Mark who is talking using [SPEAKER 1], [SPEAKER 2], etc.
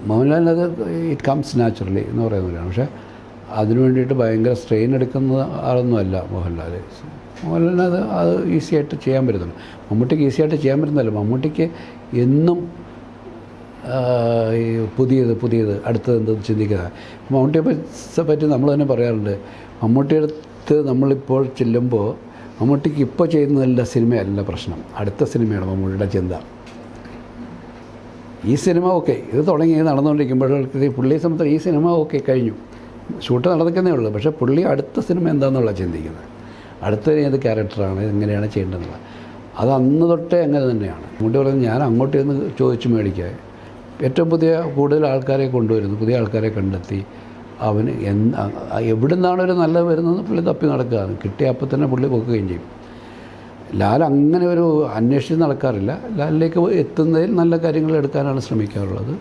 [SPEAKER 1] മോഹൻലാലിനത് it comes naturally എന്ന് പറയുന്നവരാണ്. പക്ഷേ അതിനു വേണ്ടിയിട്ട് ഭയങ്കര സ്ട്രെയിൻ എടുക്കുന്ന ആളൊന്നുമല്ല മോഹൻലാലിനത് അത് ഈസി ആയിട്ട് ചെയ്യാൻ പറ്റുന്നുണ്ട്. മമ്മൂട്ടിക്ക് ഈസി ആയിട്ട് ചെയ്യാൻ പറ്റുന്നതല്ല, മമ്മൂട്ടിക്ക് എന്നും ഈ പുതിയത് അടുത്തത് എന്തെന്ന് ചിന്തിക്കുക. മമ്മൂട്ടിയെ പറ്റി നമ്മൾ തന്നെ പറയാറുണ്ട്, മമ്മൂട്ടിയുടെ അടുത്ത് നമ്മളിപ്പോൾ ചെല്ലുമ്പോൾ മമ്മൂട്ടിക്ക് ഇപ്പോൾ ചെയ്യുന്നതല്ല സിനിമയല്ല പ്രശ്നം, അടുത്ത സിനിമയാണ് മമ്മൂട്ടിയുടെ ചിന്ത. ഈ സിനിമ ഓക്കെ, ഇത് തുടങ്ങി നടന്നുകൊണ്ടിരിക്കുമ്പോഴേക്ക് പുള്ളിയെ സംബന്ധിച്ച് ഈ സിനിമ ഓക്കെ കഴിഞ്ഞു, ഷൂട്ട് നടക്കുന്നേ ഉള്ളൂ. പക്ഷേ പുള്ളി അടുത്ത സിനിമ എന്താണെന്നുള്ള ചിന്തിക്കുന്നത്, അടുത്ത ഏത് ക്യാരക്ടറാണ്, എങ്ങനെയാണ് ചെയ്യേണ്ടതെന്നുള്ളത്. അത് അന്ന് തൊട്ടേ അങ്ങനെ തന്നെയാണ്. മമ്മൂട്ടി പറയുന്നത് ഞാൻ അങ്ങോട്ട് ചെന്ന് ചോദിച്ചു മേടിക്കുക, ഏറ്റവും കൂടുതൽ ആൾക്കാരെ കൊണ്ടുവരുന്നു, പുതിയ ആൾക്കാരെ കണ്ടെത്തി അവന് എവിടെ നിന്നാണ് ഒരു നല്ലത് വരുന്നതെന്ന് പുള്ളി തപ്പി നടക്കുകയാണ്. കിട്ടിയ അപ്പം തന്നെ പുള്ളി പൊക്കുകയും ചെയ്യും. ലാൽ അങ്ങനെ ഒരു അന്വേഷിച്ച് നടക്കാറില്ല. ലാലിലേക്ക് എത്തുന്നതിൽ നല്ല കാര്യങ്ങൾ എടുക്കാനാണ് ശ്രമിക്കാറുള്ളത്.